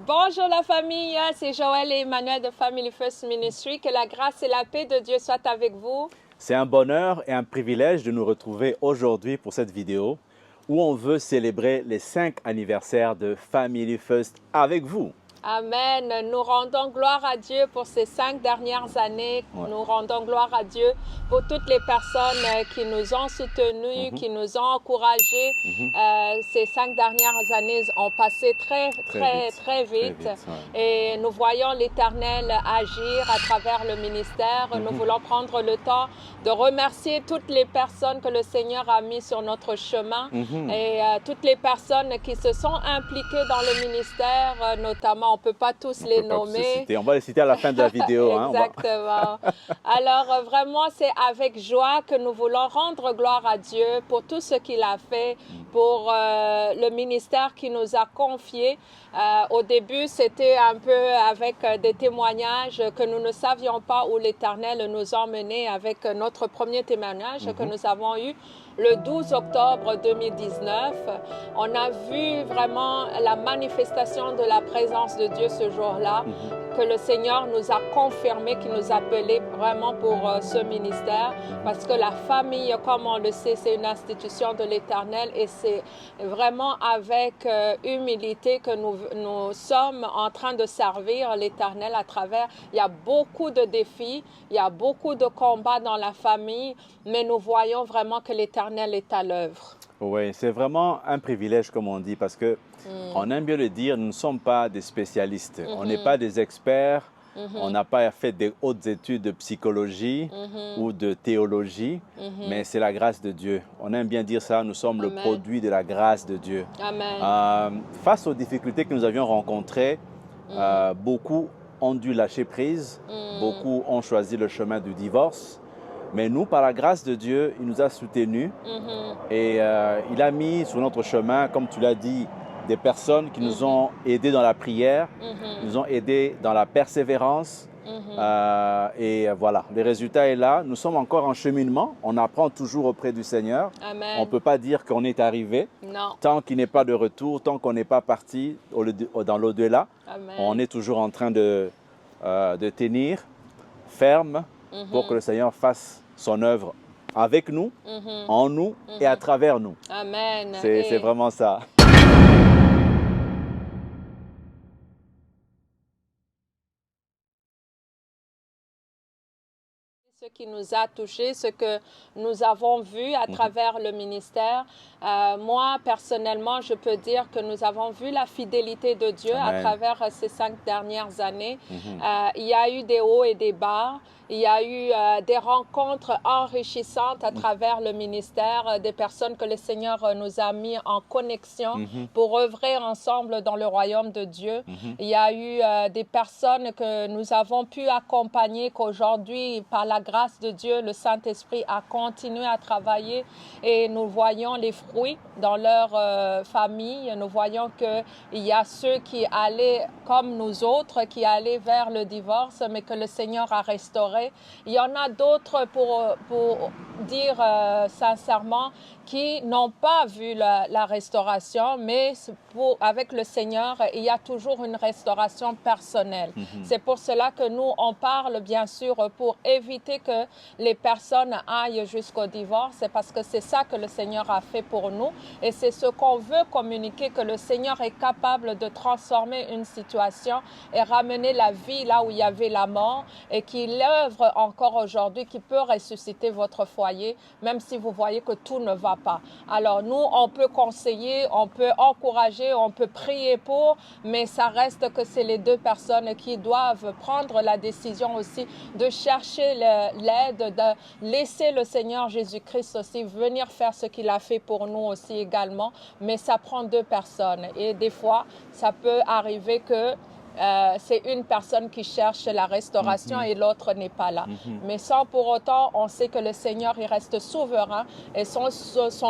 Bonjour la famille, c'est Joël et Emmanuel de Family First Ministry. Que la grâce et la paix de Dieu soient avec vous. C'est un bonheur et un privilège de nous retrouver aujourd'hui pour cette vidéo où on veut célébrer les 5 anniversaires de Family First avec vous. Amen. Nous rendons gloire à Dieu pour ces 5 dernières années. Ouais. Nous rendons gloire à Dieu pour toutes les personnes qui nous ont soutenus, qui nous ont encouragés. Ces 5 dernières années ont passé très vite. Ouais. Et nous voyons l'Éternel agir à travers le ministère. Nous voulons prendre le temps de remercier toutes les personnes que le Seigneur a mis sur notre chemin et toutes les personnes qui se sont impliquées dans le ministère, notamment. On ne peut pas tous les nommer. On va les citer à la fin de la vidéo. Exactement. Alors, vraiment, c'est avec joie que nous voulons rendre gloire à Dieu pour tout ce qu'il a fait, pour le ministère qu'il nous a confié. Au début, c'était un peu avec des témoignages que nous ne savions pas où l'Éternel nous emmenait avec notre premier témoignage que nous avons eu le 12 octobre 2019. On a vu vraiment la manifestation de la présence de Dieu ce jour-là, que le Seigneur nous a confirmé qu'il nous appelait vraiment pour ce ministère, parce que la famille, comme on le sait, c'est une institution de l'Éternel et c'est vraiment avec humilité que nous sommes en train de servir l'Éternel à travers. Il y a beaucoup de défis, il y a beaucoup de combats dans la famille, mais nous voyons vraiment que l'Éternel est à l'œuvre. Oui, c'est vraiment un privilège, comme on dit, parce que on aime bien le dire, nous ne sommes pas des spécialistes, on n'est pas des experts, on n'a pas fait des hautes études de psychologie ou de théologie, mais c'est la grâce de Dieu. On aime bien dire ça, nous sommes le produit de la grâce de Dieu. Amen. Face aux difficultés que nous avions rencontrées, beaucoup ont dû lâcher prise, beaucoup ont choisi le chemin du divorce. Mais nous, par la grâce de Dieu, il nous a soutenus et il a mis sur notre chemin, comme tu l'as dit, des personnes qui nous ont aidés dans la prière, nous ont aidés dans la persévérance. Et voilà, le résultat est là. Nous sommes encore en cheminement. On apprend toujours auprès du Seigneur. Amen. On ne peut pas dire qu'on est arrivé. Non. Tant qu'il n'est pas de retour, tant qu'on n'est pas parti dans l'au-delà, on est toujours en train de tenir ferme pour que le Seigneur fasse son œuvre avec nous, en nous et à travers nous. Amen. C'est vraiment ça. Ce qui nous a touchés, ce que nous avons vu à travers le ministère. Moi, personnellement, je peux dire que nous avons vu la fidélité de Dieu à travers ces 5 dernières années. Il y a eu des hauts et des bas. Il y a eu des rencontres enrichissantes à travers le ministère, des personnes que le Seigneur nous a mis en connexion pour œuvrer ensemble dans le royaume de Dieu. Il y a eu des personnes que nous avons pu accompagner, qu'aujourd'hui, par la grâce de Dieu, le Saint-Esprit a continué à travailler et nous voyons les fruits dans leur famille. Nous voyons qu'il y a ceux qui allaient comme nous autres, qui allaient vers le divorce, mais que le Seigneur a restauré. Il y en a d'autres, pour dire sincèrement, qui n'ont pas vu la restauration, mais avec le Seigneur, il y a toujours une restauration personnelle. C'est pour cela que nous, on parle bien sûr pour éviter que les personnes aillent jusqu'au divorce. C'est parce que c'est ça que le Seigneur a fait pour nous et c'est ce qu'on veut communiquer, que le Seigneur est capable de transformer une situation et ramener la vie là où il y avait la mort et qu'il œuvre encore aujourd'hui, qui peut ressusciter votre foyer, même si vous voyez que tout ne va pas. Alors nous, on peut conseiller, on peut encourager, on peut prier pour, mais ça reste que c'est les 2 personnes qui doivent prendre la décision aussi de chercher l'aide de laisser le Seigneur Jésus-Christ aussi venir faire ce qu'il a fait pour nous aussi également. Mais ça prend deux personnes. Et des fois, ça peut arriver que c'est une personne qui cherche la restauration et l'autre n'est pas là. Mais sans pour autant, on sait que le Seigneur, il reste souverain et son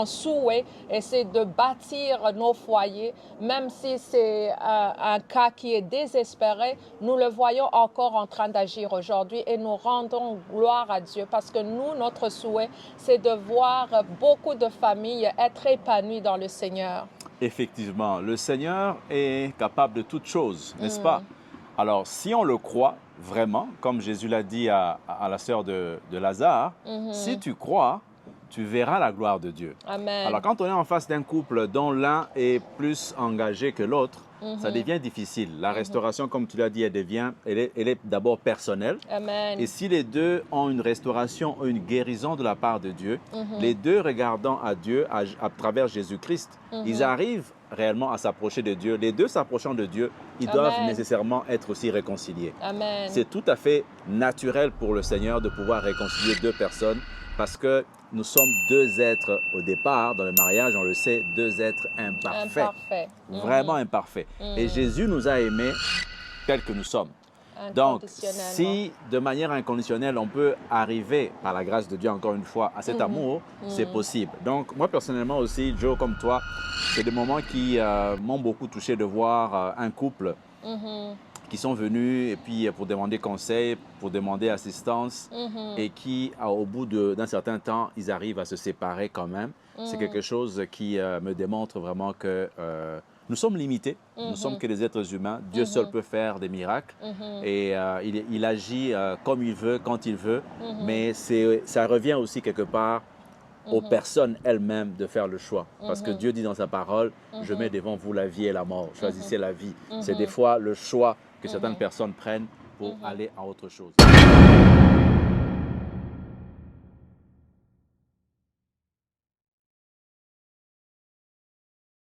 souhait, c'est de bâtir nos foyers, même si c'est un cas qui est désespéré, nous le voyons encore en train d'agir aujourd'hui et nous rendons gloire à Dieu parce que nous, notre souhait, c'est de voir beaucoup de familles être épanouies dans le Seigneur. Effectivement, le Seigneur est capable de toutes choses, n'est-ce pas? Alors, si on le croit vraiment, comme Jésus l'a dit à la sœur de Lazare, si tu crois, tu verras la gloire de Dieu. Amen. Alors, quand on est en face d'un couple dont l'un est plus engagé que l'autre, ça devient difficile. La restauration, comme tu l'as dit, elle est d'abord personnelle. Amen. Et si les deux ont une restauration ou une guérison de la part de Dieu, les deux regardant à Dieu à travers Jésus-Christ, ils arrivent réellement à s'approcher de Dieu. Les deux s'approchant de Dieu, ils doivent nécessairement être aussi réconciliés. C'est tout à fait naturel pour le Seigneur de pouvoir réconcilier deux personnes parce que nous sommes deux êtres au départ, dans le mariage, on le sait, deux êtres imparfaits. Vraiment imparfaits. Et Jésus nous a aimés tels que nous sommes. Donc, si de manière inconditionnelle, on peut arriver, par la grâce de Dieu, encore une fois, à cet amour, c'est possible. Donc, moi, personnellement aussi, Joe, comme toi, c'est des moments qui m'ont beaucoup touché de voir un couple qui sont venus et puis pour demander conseil, pour demander assistance et qui, au bout d'un certain temps, ils arrivent à se séparer quand même. C'est quelque chose qui me démontre vraiment que nous sommes limités, nous sommes que des êtres humains. Dieu seul peut faire des miracles et il agit comme il veut, quand il veut, mais ça revient aussi quelque part aux personnes elles-mêmes de faire le choix. Parce que Dieu dit dans sa parole, je mets devant vous la vie et la mort, choisissez la vie. C'est des fois le choix que certaines personnes prennent pour aller à autre chose.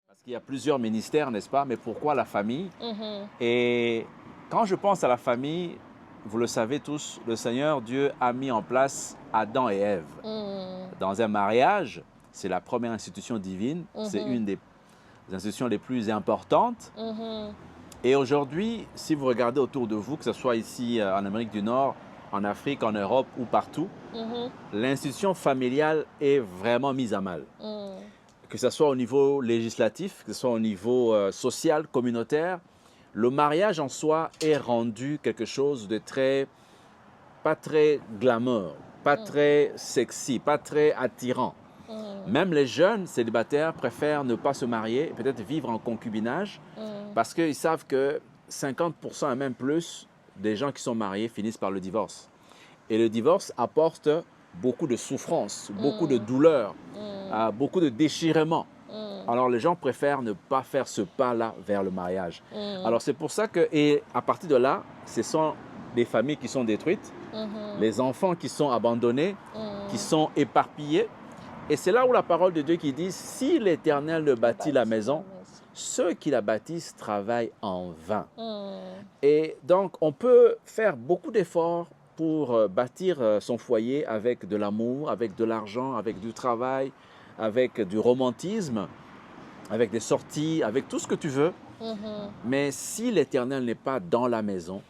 Parce qu'il y a plusieurs ministères, n'est-ce pas? Mais pourquoi la famille? Et quand je pense à la famille, vous le savez tous, le Seigneur Dieu a mis en place Adam et Ève. Dans un mariage, c'est la première institution divine, c'est une des institutions les plus importantes. Et aujourd'hui, si vous regardez autour de vous, que ce soit ici en Amérique du Nord, en Afrique, en Europe ou partout, l'institution familiale est vraiment mise à mal. Que ce soit au niveau législatif, que ce soit au niveau social, communautaire, le mariage en soi est rendu quelque chose de pas très glamour, pas très sexy, pas très attirant. Même les jeunes célibataires préfèrent ne pas se marier, peut-être vivre en concubinage, parce qu'ils savent que 50% et même plus des gens qui sont mariés finissent par le divorce. Et le divorce apporte beaucoup de souffrance, beaucoup de douleur, beaucoup de déchirement. Alors les gens préfèrent ne pas faire ce pas-là vers le mariage. Alors c'est pour ça que, et à partir de là, ce sont des familles qui sont détruites, les enfants qui sont abandonnés, qui sont éparpillés. Et c'est là où la parole de Dieu qui dit, si l'Éternel ne bâtit la maison, ceux qui la bâtissent travaillent en vain. Et donc on peut faire beaucoup d'efforts pour bâtir son foyer avec de l'amour, avec de l'argent, avec du travail, avec du romantisme, avec des sorties, avec tout ce que tu veux. Mais si l'Éternel n'est pas dans la maison,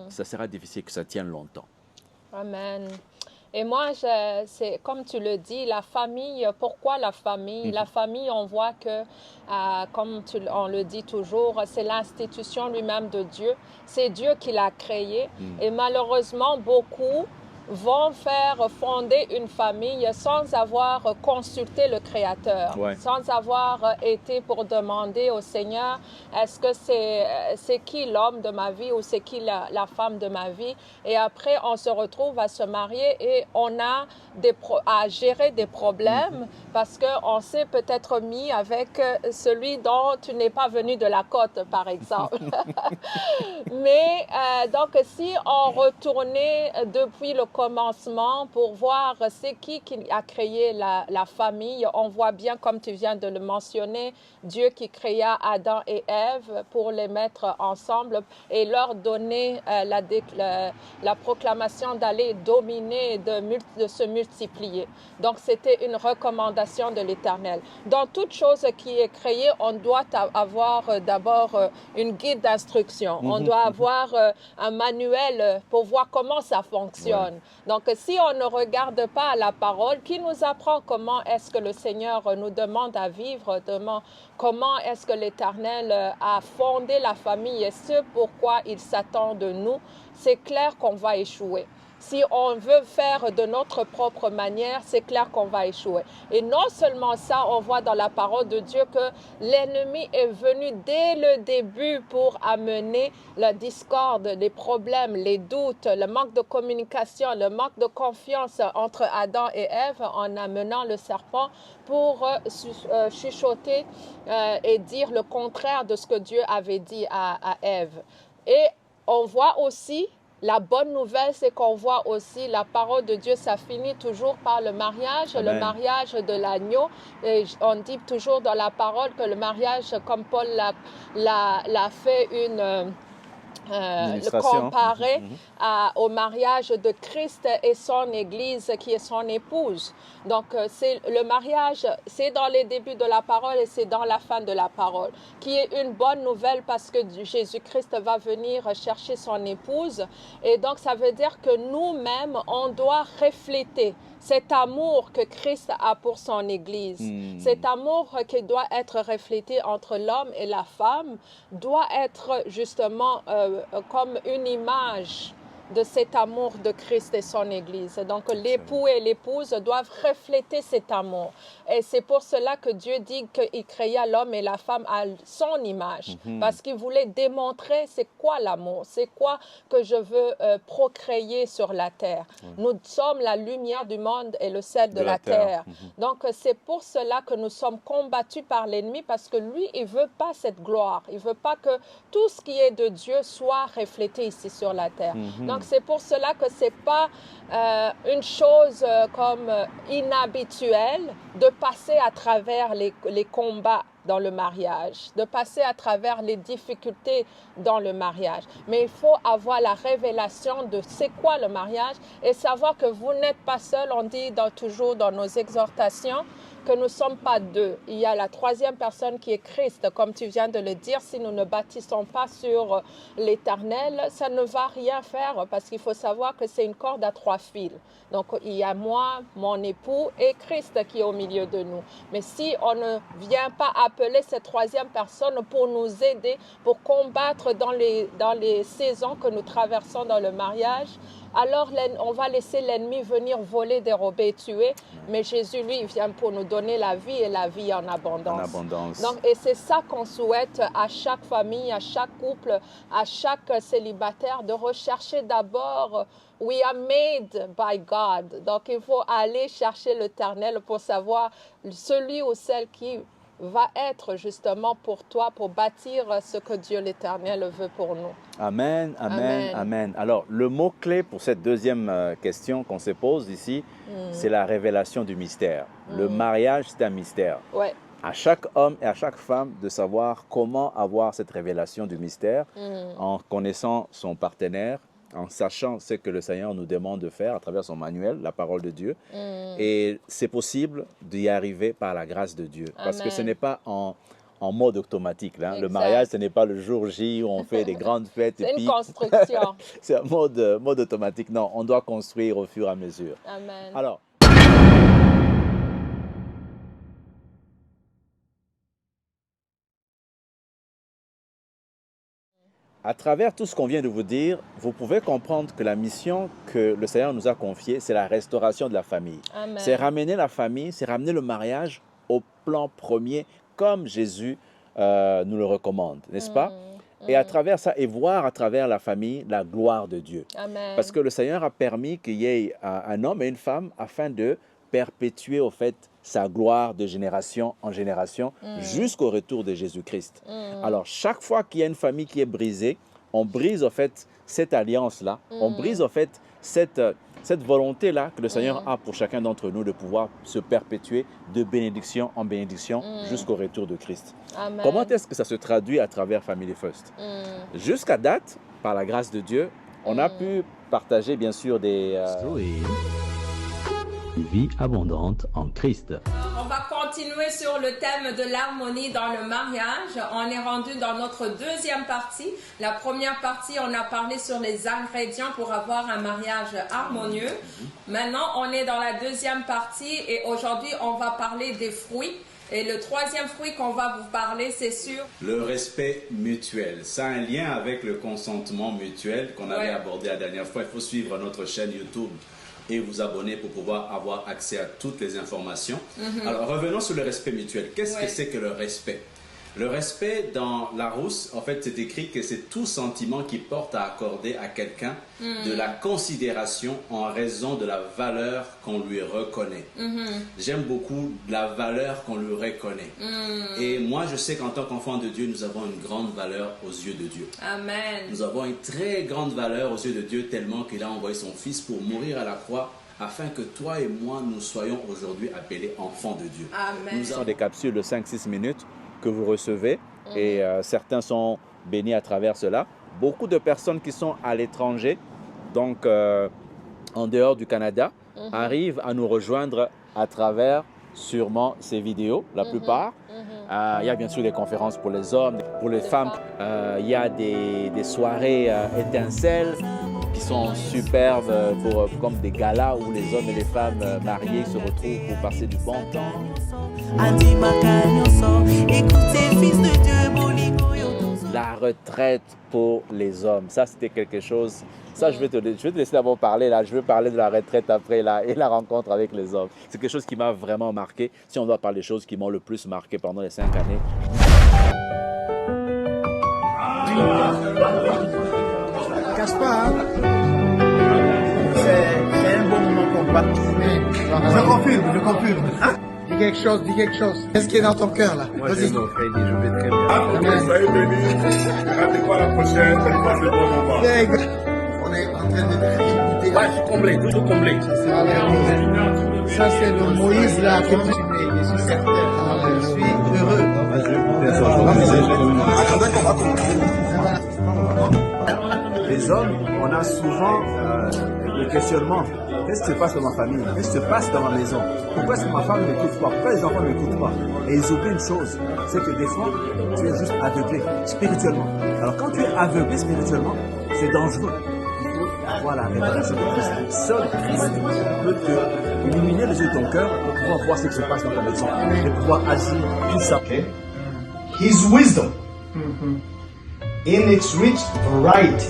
ça sera difficile que ça tienne longtemps. Amen. Et moi, c'est comme tu le dis, la famille, pourquoi la famille? La famille, on voit que, comme on le dit toujours, c'est l'institution lui-même de Dieu. C'est Dieu qui l'a créée. Et malheureusement, beaucoup vont faire fonder une famille sans avoir consulté le Créateur, sans avoir été pour demander au Seigneur, est-ce que c'est qui l'homme de ma vie ou c'est qui la femme de ma vie? Et après, on se retrouve à se marier et on a à gérer des problèmes parce qu'on s'est peut-être mis avec celui dont tu n'es pas venu de la côte, par exemple. Mais donc, si on retournait depuis le recommencement pour voir c'est qui a créé la famille. On voit bien, comme tu viens de le mentionner, Dieu qui créa Adam et Ève pour les mettre ensemble et leur donner la proclamation d'aller dominer, de se multiplier. Donc, c'était une recommandation de l'Éternel. Dans toute chose qui est créée, on doit avoir d'abord une guide d'instruction. On doit avoir un manuel pour voir comment ça fonctionne. Ouais. Donc, si on ne regarde pas la parole, qui nous apprend comment est-ce que le Seigneur nous demande à vivre, comment est-ce que l'Éternel a fondé la famille et ce pourquoi il s'attend de nous, c'est clair qu'on va échouer. Si on veut faire de notre propre manière, c'est clair qu'on va échouer. Et non seulement ça, on voit dans la parole de Dieu que l'ennemi est venu dès le début pour amener la discorde, les problèmes, les doutes, le manque de communication, le manque de confiance entre Adam et Ève en amenant le serpent pour chuchoter et dire le contraire de ce que Dieu avait dit à Ève. Et on voit aussi la bonne nouvelle, c'est qu'on voit aussi la parole de Dieu, ça finit toujours par le mariage, Amen. Le mariage de l'agneau. Et on dit toujours dans la parole que le mariage, comme Paul l'a fait le comparer au mariage de Christ et son Église qui est son épouse. Donc, le mariage, c'est dans les débuts de la parole et c'est dans la fin de la parole, qui est une bonne nouvelle parce que Jésus-Christ va venir chercher son épouse. Et donc, ça veut dire que nous-mêmes, on doit refléter cet amour que Christ a pour son Église, cet amour qui doit être reflété entre l'homme et la femme, doit être justement comme une image de cet amour de Christ et son Église. Donc, l'époux et l'épouse doivent refléter cet amour. Et c'est pour cela que Dieu dit qu'il créa l'homme et la femme à son image, parce qu'il voulait démontrer c'est quoi l'amour, c'est quoi que je veux procréer sur la terre. Nous sommes la lumière du monde et le sel de la terre. Donc, c'est pour cela que nous sommes combattus par l'ennemi, parce que lui, il ne veut pas cette gloire. Il ne veut pas que tout ce qui est de Dieu soit reflété ici sur la terre. Donc, c'est pour cela que ce n'est pas une chose comme inhabituelle de passer à travers les combats dans le mariage, de passer à travers les difficultés dans le mariage. Mais il faut avoir la révélation de c'est quoi le mariage et savoir que vous n'êtes pas seul. On dit toujours dans nos exhortations que nous ne sommes pas deux. Il y a la troisième personne qui est Christ, comme tu viens de le dire. Si nous ne bâtissons pas sur l'Éternel, ça ne va rien faire parce qu'il faut savoir que c'est une corde à 3 fils. Donc, il y a moi, mon époux et Christ qui est au milieu de nous. Mais si on ne vient pas appeler cette troisième personne pour nous aider, pour combattre dans les saisons que nous traversons dans le mariage, alors on va laisser l'ennemi venir voler, dérober, tuer. Mais Jésus, lui, il vient pour nous donner la vie et la vie en abondance. Donc, et c'est ça qu'on souhaite à chaque famille, à chaque couple, à chaque célibataire, de rechercher d'abord « We are made by God ». Donc, il faut aller chercher l'Éternel pour savoir celui ou celle qui va être justement pour toi, pour bâtir ce que Dieu l'Éternel veut pour nous. Amen, amen, amen. Alors, le mot-clé pour cette deuxième question qu'on se pose ici, c'est la révélation du mystère. Le mariage, c'est un mystère. Ouais. À chaque homme et à chaque femme de savoir comment avoir cette révélation du mystère en connaissant son partenaire, en sachant ce que le Seigneur nous demande de faire à travers son manuel, la parole de Dieu. Et c'est possible d'y arriver par la grâce de Dieu. Amen. Parce que ce n'est pas en mode automatique. Là. Le mariage, ce n'est pas le jour J où on fait des grandes fêtes. C'est une construction. C'est un mode automatique. Non, on doit construire au fur et à mesure. Amen. Alors, à travers tout ce qu'on vient de vous dire, vous pouvez comprendre que la mission que le Seigneur nous a confiée, c'est la restauration de la famille. C'est ramener la famille, c'est ramener le mariage au plan premier, comme Jésus nous le recommande, n'est-ce pas? Et à travers ça, et voir à travers la famille la gloire de Dieu. Amen. Parce que le Seigneur a permis qu'il y ait un homme et une femme afin de perpétuer au fait sa gloire de génération en génération jusqu'au retour de Jésus-Christ. Alors, chaque fois qu'il y a une famille qui est brisée, on brise au fait cette alliance-là, on brise au fait cette cette volonté-là que le Seigneur a pour chacun d'entre nous de pouvoir se perpétuer de bénédiction en bénédiction jusqu'au retour de Christ. Amen. Comment est-ce que ça se traduit à travers Family First? Jusqu'à date, par la grâce de Dieu, on a pu partager bien sûr des... Une vie abondante en Christ. On va continuer sur le thème de l'harmonie dans le mariage. On est rendu dans notre deuxième partie. La première partie, on a parlé sur les ingrédients pour avoir un mariage harmonieux. Maintenant, on est dans la deuxième partie et aujourd'hui, on va parler des fruits. Et le troisième fruit qu'on va vous parler, c'est sur le respect mutuel. Ça a un lien avec le consentement mutuel qu'on avait abordé la dernière fois. Il faut suivre notre chaîne YouTube et vous abonner pour pouvoir avoir accès à toutes les informations. Alors, revenons sur le respect mutuel. Qu'est-ce que c'est que le respect? Le respect, dans Larousse, en fait, c'est écrit que c'est tout sentiment qui porte à accorder à quelqu'un de la considération en raison de la valeur qu'on lui reconnaît. J'aime beaucoup la valeur qu'on lui reconnaît. Et moi, je sais qu'en tant qu'enfant de Dieu, nous avons une grande valeur aux yeux de Dieu. Amen. Nous avons une très grande valeur aux yeux de Dieu, tellement qu'il a envoyé son Fils pour mourir à la croix, afin que toi et moi, nous soyons aujourd'hui appelés enfants de Dieu. Amen. Nous avons des capsules de 5-6 minutes que vous recevez et certains sont bénis à travers cela. Beaucoup de personnes qui sont à l'étranger, donc en dehors du Canada, arrivent à nous rejoindre à travers sûrement ces vidéos, la plupart. Il y a bien sûr des conférences pour les hommes, pour les femmes. Il y a des soirées étincelles qui sont superbes comme des galas où les hommes et les femmes mariés se retrouvent pour passer du bon temps. La retraite pour les hommes, ça c'était quelque chose. Ça, je vais te laisser d'abord parler là. Je veux parler de la retraite après là et la rencontre avec les hommes. C'est quelque chose qui m'a vraiment marqué. Si on doit parler des choses qui m'ont le plus marqué pendant les 5 années. Casse pas, hein? C'est un bon moment qu'on passe. Je confirme. Hein? Dis quelque chose. Qu'est-ce qui est dans ton cœur là? Moi, vas-y. je vais très bien. Soyez bénis. Regardez quoi la prochaine, c'est pas le bon moment. On est en train de... Ouais, je suis comblé, toujours comblé. Ça, c'est le Moïse là que tu es. Je suis certain. Je suis heureux. Les hommes, on a souvent le questionnement. Qu'est-ce qui se passe dans ma famille? Qu'est-ce qui se passe dans ma maison? Pourquoi est-ce que ma femme ne m'écoute pas? Pourquoi les enfants ne m'écoutent pas? Et ils oublient une chose, c'est que des fois, tu es juste aveuglé spirituellement. Alors quand tu es aveuglé spirituellement, c'est dangereux. Il faut avoir la révélation de Christ. Seul Christ peut te illuminer les yeux de ton cœur pour pouvoir voir ce qui se passe dans ta maison et pouvoir agir puissamment. Okay. His wisdom in its rich variety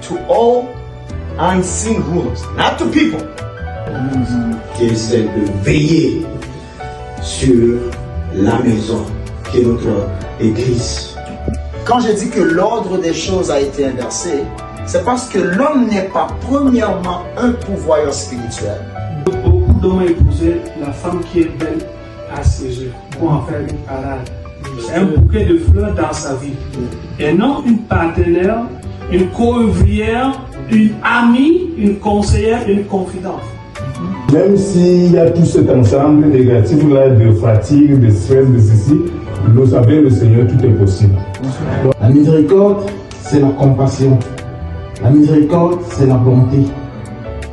to all unseen rulers, not to people, qui essaie de veiller sur la maison, qui est notre église. Quand je dis que l'ordre des choses a été inversé, c'est parce que l'homme n'est pas premièrement un pourvoyeur spirituel. Beaucoup d'hommes ont épousé la femme qui est belle à ses yeux pour en faire une parade. C'est un bouquet de fleurs dans sa vie. Et non une partenaire, une co-ouvrière, une amie, une conseillère, une confidente. Même s'il y a tout cet ensemble négatif là, de fatigue, de stress, de ceci, nous savons le Seigneur, tout est possible. La miséricorde, c'est la compassion. La miséricorde, c'est la bonté.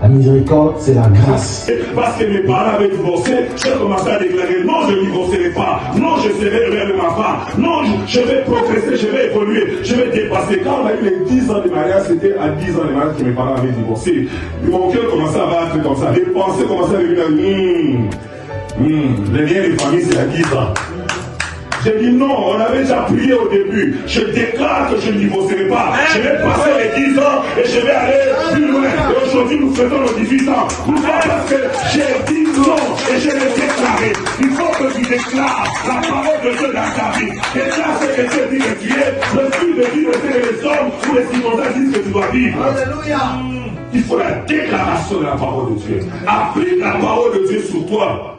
La miséricorde, c'est la grâce. Parce que mes parents avaient divorcé, j'ai commencé à déclarer non, je ne divorcerai pas. Non, je serai le rêve de ma femme. Non, je vais progresser, je vais évoluer, je vais dépasser. Quand on a eu les 10 ans de mariage, c'était à 10 ans de mariage que mes parents avaient divorcé. Mon cœur commençait à battre comme ça. Les pensées commençaient à devenir les liens de famille, c'est à 10 ans. J'ai dit non, on avait déjà prié au début. Je déclare que je ne divorcerai pas. Je vais passer les 10 ans et je vais aller plus loin. Et aujourd'hui, nous faisons nos 18 ans. Pourquoi? Parce que j'ai dit non et je l'ai déclaré. Il faut que tu déclares la parole de Dieu dans ta vie. Déclare ce que Dieu dit que tu es. Le Fils de Dieu, c'est les hommes ou les circonstances disent que tu dois vivre. Alléluia. Il faut la déclaration de la parole de Dieu. Applique la parole de Dieu sur toi.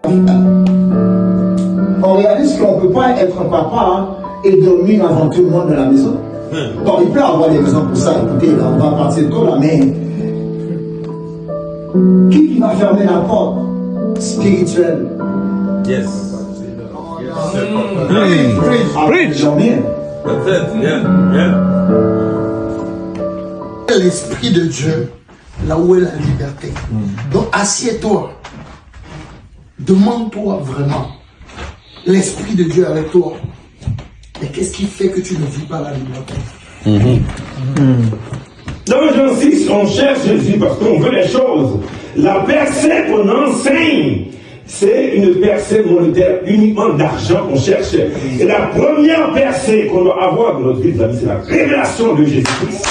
On réalise qu'on ne peut pas être un papa et dormir avant tout le monde dans la maison. Bon, il peut y avoir des raisons pour ça. Écoutez, là, on va partir de là, mais Qui va fermer la porte spirituelle? Yes. Preach. Jamais. That's it. Yeah. L'Esprit de Dieu, là où est la liberté. Donc assieds-toi. Demande-toi vraiment. L'Esprit de Dieu avec toi. Mais qu'est-ce qui fait que tu ne vis pas la liberté? Dans Jean 6, on cherche Jésus parce qu'on veut les choses. La percée qu'on enseigne, c'est une percée monétaire, uniquement d'argent qu'on cherche. Et la première percée qu'on doit avoir dans notre vie, c'est la révélation de Jésus-Christ.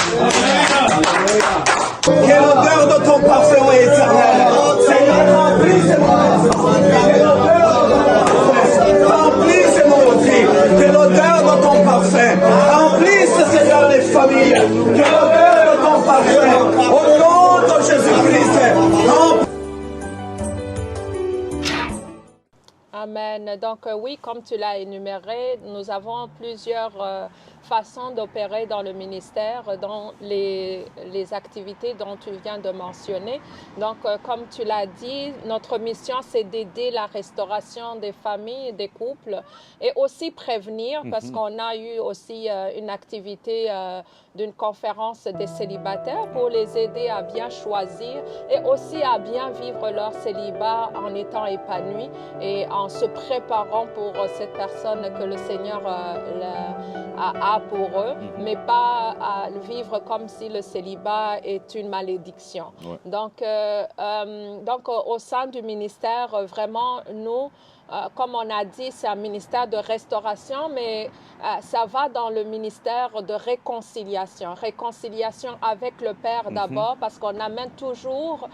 Quelle odeur de ton parfum est éternel. Seigneur, remplissez-moi aussi. Quelle odeur de ton parfum. Remplisse, Seigneur, les familles. Quelle odeur de ton parfum. Au nom de Jésus-Christ. Amen. Donc oui, comme tu l'as énuméré, nous avons plusieurs façons d'opérer dans le ministère, dans les activités dont tu viens de mentionner. Donc, comme tu l'as dit, notre mission, c'est d'aider la restauration des familles, des couples, et aussi prévenir, parce qu'on a eu aussi une activité d'une conférence des célibataires pour les aider à bien choisir et aussi à bien vivre leur célibat en étant épanouis et en se préparant pour cette personne que le Seigneur a pour eux, mais pas à vivre comme si le célibat est une malédiction. Ouais. Donc, au sein du ministère, vraiment, nous, comme on a dit, c'est un ministère de restauration, mais ça va dans le ministère de réconciliation. Réconciliation avec le Père d'abord, parce qu'on amène toujours,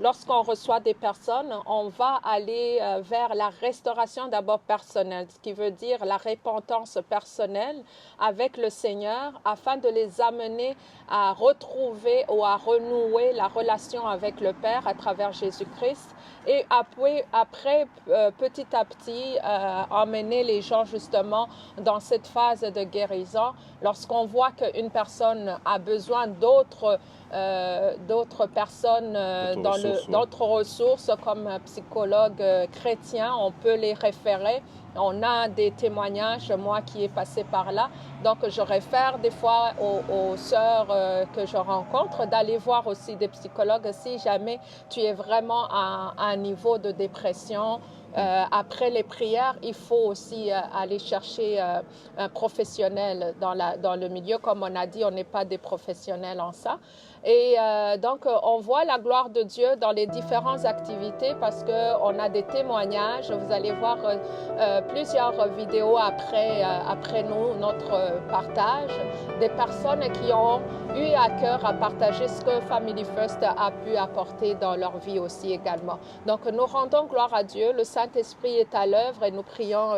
lorsqu'on reçoit des personnes, on va aller vers la restauration d'abord personnelle, ce qui veut dire la repentance personnelle avec le Seigneur, afin de les amener à retrouver ou à renouer la relation avec le Père à travers Jésus-Christ. Et après petit à petit, emmener les gens justement dans cette phase de guérison. Lorsqu'on voit qu'une personne a besoin d'autres personnes, d'autres ressources comme psychologue chrétien, on peut les référer. On a des témoignages, moi qui ai passé par là. Donc, je réfère des fois aux sœurs que je rencontre d'aller voir aussi des psychologues si jamais tu es vraiment à un niveau de dépression. Après les prières, il faut aussi aller chercher un professionnel dans le milieu. Comme on a dit, on n'est pas des professionnels en ça. Et donc, on voit la gloire de Dieu dans les différentes activités parce qu'on a des témoignages. Vous allez voir plusieurs vidéos après notre partage, des personnes qui ont eu à cœur à partager ce que Family First a pu apporter dans leur vie aussi également. Donc, nous rendons gloire à Dieu. Le Saint-Esprit est à l'œuvre et nous prions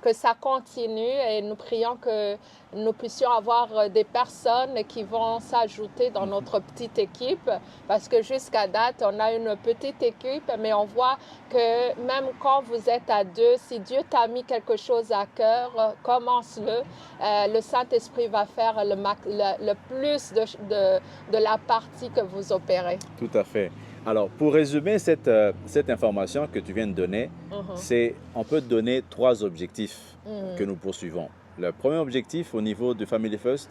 que ça continue et nous prions que nous puissions avoir des personnes qui vont s'ajouter dans notre petite équipe parce que jusqu'à date, on a une petite équipe, mais on voit que même quand vous êtes à deux, si Dieu t'a mis quelque chose à cœur, commence-le. Le Saint-Esprit va faire le plus de la partie que vous opérez. Tout à fait. Alors, pour résumer cette information que tu viens de donner, on peut donner 3 objectifs que nous poursuivons. Le premier objectif au niveau de Family First,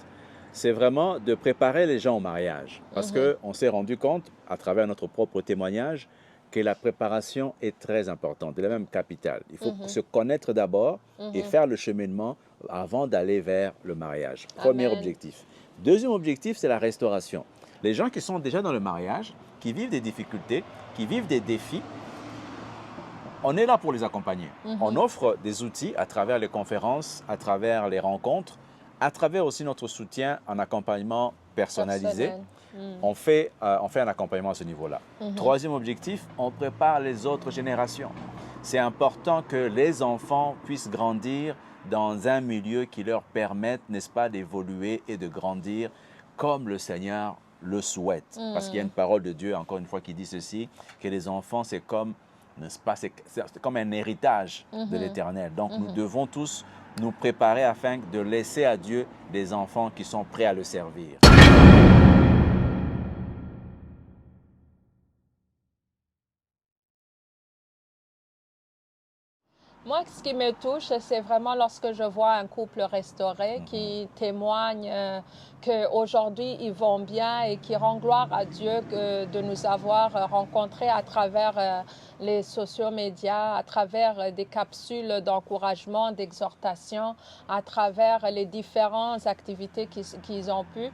c'est vraiment de préparer les gens au mariage. Parce qu'on s'est rendu compte, à travers notre propre témoignage, que la préparation est très importante, elle est même capitale. Il faut se connaître d'abord et faire le cheminement avant d'aller vers le mariage. Premier objectif. Deuxième objectif, c'est la restauration. Les gens qui sont déjà dans le mariage, qui vivent des difficultés, qui vivent des défis, on est là pour les accompagner. On offre des outils à travers les conférences, à travers les rencontres, à travers aussi notre soutien en accompagnement personnalisé. On fait un accompagnement à ce niveau-là. Troisième objectif, on prépare les autres générations. C'est important que les enfants puissent grandir dans un milieu qui leur permette, n'est-ce pas, d'évoluer et de grandir comme le Seigneur le souhaite. Parce qu'il y a une parole de Dieu, encore une fois, qui dit ceci, que les enfants, c'est comme, n'est-ce pas, c'est comme un héritage de l'Éternel. Donc, nous devons tous nous préparer afin de laisser à Dieu des enfants qui sont prêts à le servir. Moi, ce qui me touche, c'est vraiment lorsque je vois un couple restauré qui témoigne qu'aujourd'hui, ils vont bien et qui rend gloire à Dieu de nous avoir rencontrés à travers les sociaux médias, à travers des capsules d'encouragement, d'exhortation, à travers les différentes activités qu'ils ont pu.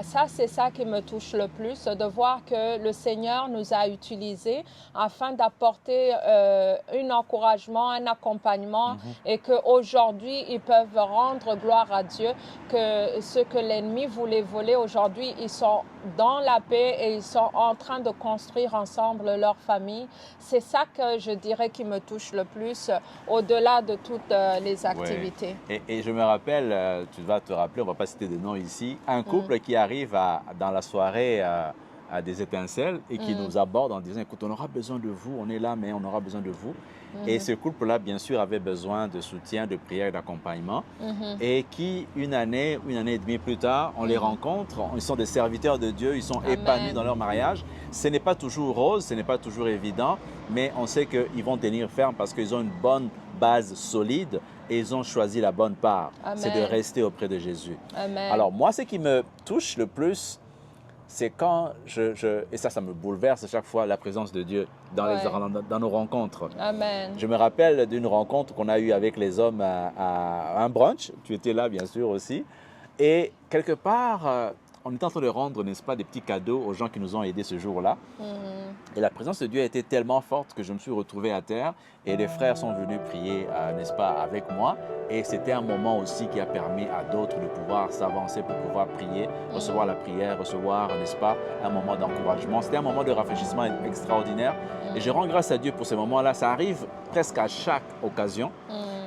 Ça, c'est ça qui me touche le plus, de voir que le Seigneur nous a utilisés afin d'apporter un encouragement, un accompagnement et qu'aujourd'hui, ils peuvent rendre gloire à Dieu, que ce que l'ennemi voulait voler aujourd'hui, ils sont dans la paix et ils sont en train de construire ensemble leur famille. C'est ça que je dirais qui me touche le plus, au-delà de toutes les activités. Oui. Et je me rappelle, tu vas te rappeler, on ne va pas citer de nom ici, un couple qui arrive dans la soirée à des étincelles et qui nous aborde en disant, écoute, on aura besoin de vous, on est là, mais on aura besoin de vous. Et ce couple-là, bien sûr, avait besoin de soutien, de prière et d'accompagnement. Et qui, une année et demie plus tard, on les rencontre, ils sont des serviteurs de Dieu, ils sont épanouis dans leur mariage. Ce n'est pas toujours rose, ce n'est pas toujours évident, mais on sait qu'ils vont tenir ferme parce qu'ils ont une bonne base solide et ils ont choisi la bonne part. C'est de rester auprès de Jésus. Amen. Alors moi, ce qui me touche le plus, c'est quand et ça me bouleverse chaque fois, la présence de Dieu dans nos rencontres. Amen. Je me rappelle d'une rencontre qu'on a eue avec les hommes à un brunch. Tu étais là, bien sûr, aussi. Et quelque part, on était en train de rendre, n'est-ce pas, des petits cadeaux aux gens qui nous ont aidés ce jour-là. Et la présence de Dieu a été tellement forte que je me suis retrouvé à terre et les frères sont venus prier, n'est-ce pas, avec moi. Et c'était un moment aussi qui a permis à d'autres de pouvoir s'avancer pour pouvoir prier, recevoir la prière, recevoir, n'est-ce pas, un moment d'encouragement. C'était un moment de rafraîchissement extraordinaire. Et je rends grâce à Dieu pour ces moments-là. Ça arrive presque à chaque occasion.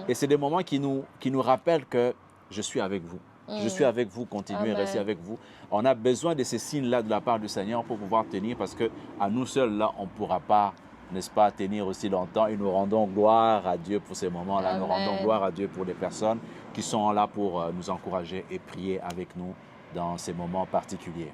Et c'est des moments qui nous rappellent que je suis avec vous. Je suis avec vous, continuez, restez avec vous. On a besoin de ces signes-là de la part du Seigneur pour pouvoir tenir parce qu'à nous seuls, là, on ne pourra pas, n'est-ce pas, tenir aussi longtemps. Et nous rendons gloire à Dieu pour ces moments-là. Nous rendons gloire à Dieu pour les personnes qui sont là pour nous encourager et prier avec nous dans ces moments particuliers.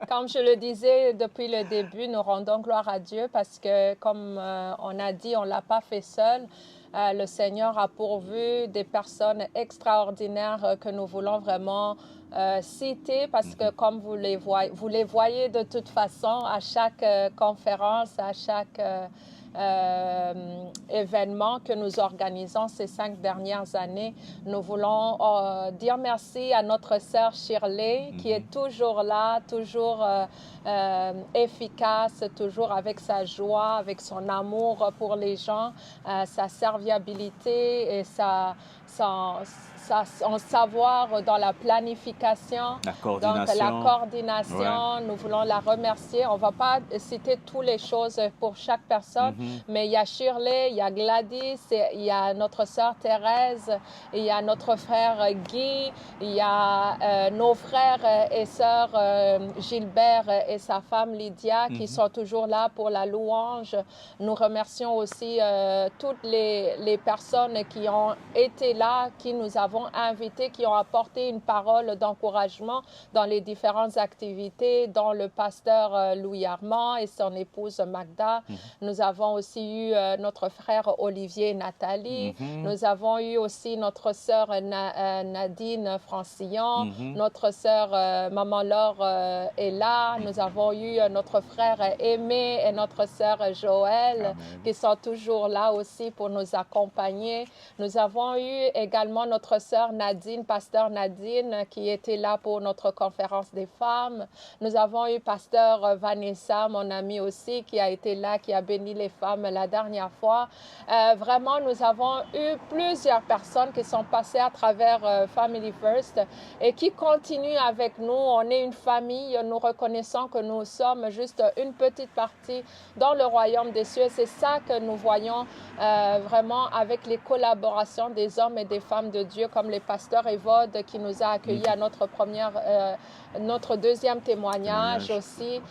Comme je le disais depuis le début, nous rendons gloire à Dieu parce que, comme on a dit, on ne l'a pas fait seul. Le Seigneur a pourvu des personnes extraordinaires que nous voulons vraiment citer parce que, comme vous les voyez de toute façon à chaque conférence, à chaque événement que nous organisons ces 5 dernières années. Nous voulons dire merci à notre sœur Shirley qui est toujours là, toujours efficace, toujours avec sa joie, avec son amour pour les gens, sa serviabilité et son savoir dans la planification, donc la coordination. Nous voulons la remercier. On ne va pas citer toutes les choses pour chaque personne, mais il y a Shirley, il y a Gladys, il y a notre sœur Thérèse, il y a notre frère Guy, il y a nos frères et sœurs Gilbert et sa femme Lydia qui sont toujours là pour la louange. Nous remercions aussi toutes les personnes qui ont été là, qui nous avons invités, qui ont apporté une parole d'encouragement dans les différentes activités, dont le pasteur Louis Armand et son épouse Magda. Nous avons aussi eu notre frère Olivier et Nathalie. Nous avons eu aussi notre sœur Nadine Francillon. Notre sœur Maman Laure est là. Nous avons eu notre frère Aimé et notre sœur Joël qui sont toujours là aussi pour nous accompagner. Nous avons eu également notre sœur Nadine, pasteur Nadine, qui était là pour notre conférence des femmes. Nous avons eu pasteur Vanessa, mon amie aussi, qui a été là, qui a béni les femmes la dernière fois. Vraiment, nous avons eu plusieurs personnes qui sont passées à travers Family First et qui continuent avec nous. On est une famille, nous reconnaissons que nous sommes juste une petite partie dans le royaume des cieux. C'est ça que nous voyons vraiment avec les collaborations des hommes et des femmes de Dieu, comme les pasteurs Evode qui nous a accueillis à notre deuxième témoignage aussi,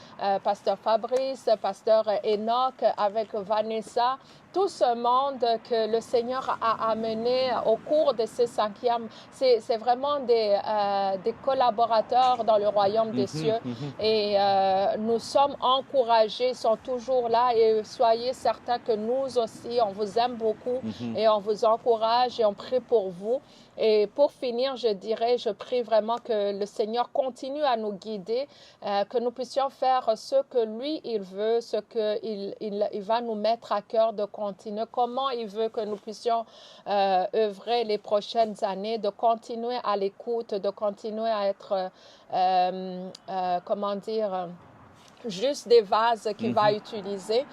pasteur Fabrice, pasteur Enoch avec Vanessa. tout ce monde que le Seigneur a amené au cours de ces 5e, c'est vraiment des collaborateurs dans le royaume des cieux. Et nous sommes encouragés, ils sont toujours là. Et soyez certains que nous aussi, on vous aime beaucoup et on vous encourage et on prie pour vous. Et pour finir, je dirais, je prie vraiment que le Seigneur continue à nous guider, que nous puissions faire ce que lui, il veut, ce qu'il va nous mettre à cœur de continuer, comment il veut que nous puissions œuvrer les prochaines années, de continuer à l'écoute, de continuer à être, comment dire, juste des vases qu'il va utiliser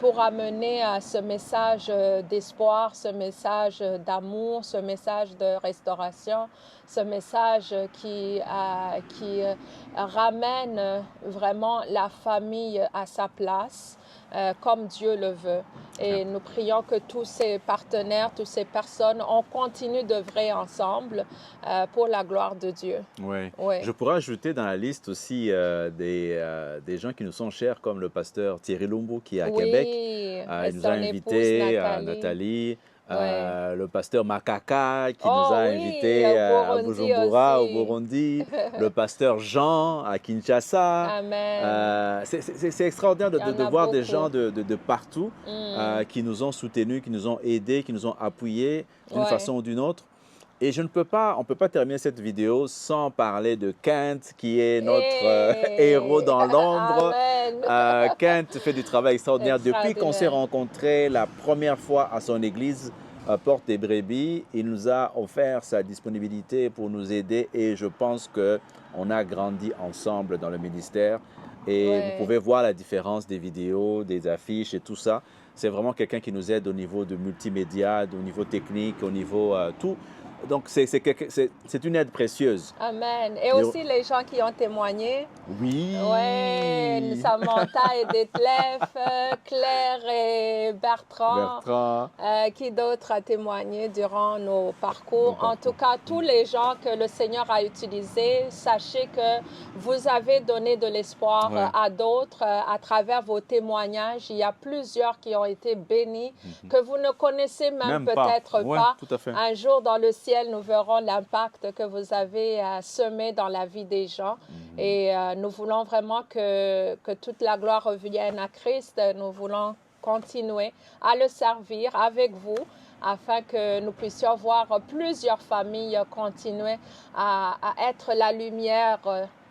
pour amener ce message d'espoir, ce message d'amour, ce message de restauration, ce message qui ramène vraiment la famille à sa place, comme Dieu le veut. Et nous prions que tous ces partenaires, toutes ces personnes, on continue d'œuvrer ensemble pour la gloire de Dieu. Oui. Oui. Je pourrais ajouter dans la liste aussi des gens qui nous sont chers, comme le pasteur Thierry Lumbu qui est à Québec. Il nous a invités, Nathalie. Le pasteur Makaka qui nous a invités à Bujumbura, au Burundi. Le pasteur Jean à Kinshasa. Amen. C'est extraordinaire de voir des gens de partout qui nous ont soutenus, qui nous ont aidés, qui nous ont appuyés d'une façon ou d'une autre. Et on ne peut pas terminer cette vidéo sans parler de Kent, qui est notre héros dans l'ombre. Kent fait du travail extraordinaire. Depuis qu'on s'est rencontrés la première fois à son église, Porte des Brebis, il nous a offert sa disponibilité pour nous aider et je pense qu'on a grandi ensemble dans le ministère. Et vous pouvez voir la différence des vidéos, des affiches et tout ça. C'est vraiment quelqu'un qui nous aide au niveau de multimédia, au niveau technique, au niveau tout. Donc, c'est une aide précieuse. Amen. Et aussi les gens qui ont témoigné. Oui. Oui, Samantha et Detlef, Claire et Bertrand. Qui d'autre a témoigné durant nos parcours? En tout cas, tous les gens que le Seigneur a utilisés, sachez que vous avez donné de l'espoir à d'autres à travers vos témoignages. Il y a plusieurs qui ont été bénis, que vous ne connaissez même peut-être pas. Tout à fait. Un jour dans le ciel, nous verrons l'impact que vous avez semé dans la vie des gens. Et nous voulons vraiment que toute la gloire revienne à Christ. Nous voulons continuer à le servir avec vous afin que nous puissions voir plusieurs familles continuer à être la lumière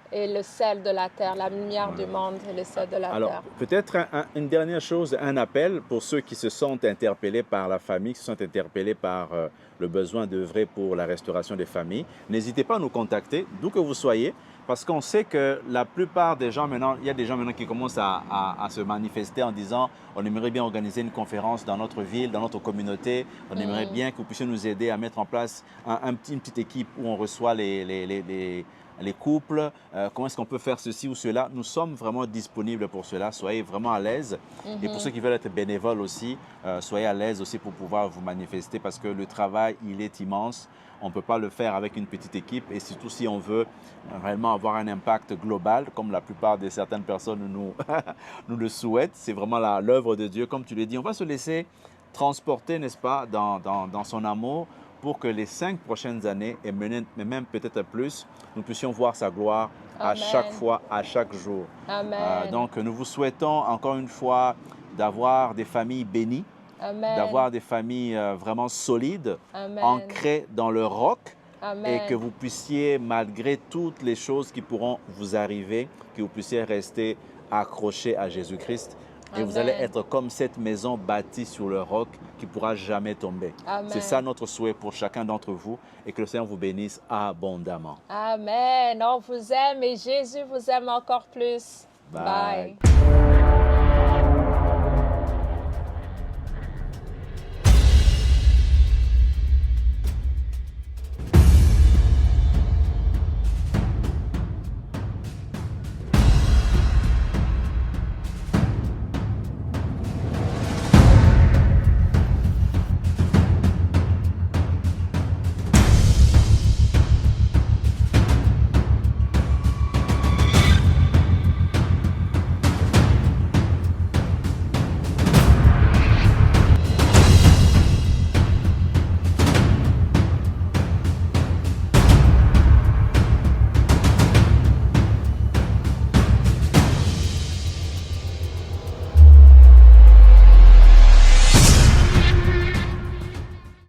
et le sel de la terre, la lumière du monde et le sel de la terre. Alors, peut-être une dernière chose, un appel pour ceux qui se sentent interpellés par la famille, qui se sentent interpellés par le besoin d'œuvrer pour la restauration des familles. N'hésitez pas à nous contacter, d'où que vous soyez, parce qu'on sait que la plupart des gens maintenant, il y a des gens maintenant qui commencent à se manifester en disant on aimerait bien organiser une conférence dans notre ville, dans notre communauté, on aimerait bien que vous puissiez nous aider à mettre en place une petite équipe où on reçoit les couples, comment est-ce qu'on peut faire ceci ou cela. Nous sommes vraiment disponibles pour cela, soyez vraiment à l'aise. Et pour ceux qui veulent être bénévoles aussi, soyez à l'aise aussi pour pouvoir vous manifester parce que le travail, il est immense. On ne peut pas le faire avec une petite équipe et surtout si on veut réellement avoir un impact global, comme la plupart de certaines personnes nous le souhaitent. C'est vraiment l'œuvre de Dieu, comme tu l'as dit. On va se laisser transporter, n'est-ce pas, dans son amour pour que les 5 prochaines années, et même peut-être plus, nous puissions voir sa gloire à chaque fois, à chaque jour. Amen. Donc, nous vous souhaitons encore une fois d'avoir des familles bénies, d'avoir des familles vraiment solides, ancrées dans le roc, et que vous puissiez, malgré toutes les choses qui pourront vous arriver, que vous puissiez rester accrochés à Jésus-Christ. Et vous allez être comme cette maison bâtie sur le roc qui ne pourra jamais tomber. C'est ça notre souhait pour chacun d'entre vous et que le Seigneur vous bénisse abondamment. Amen. On vous aime et Jésus vous aime encore plus. Bye. Bye.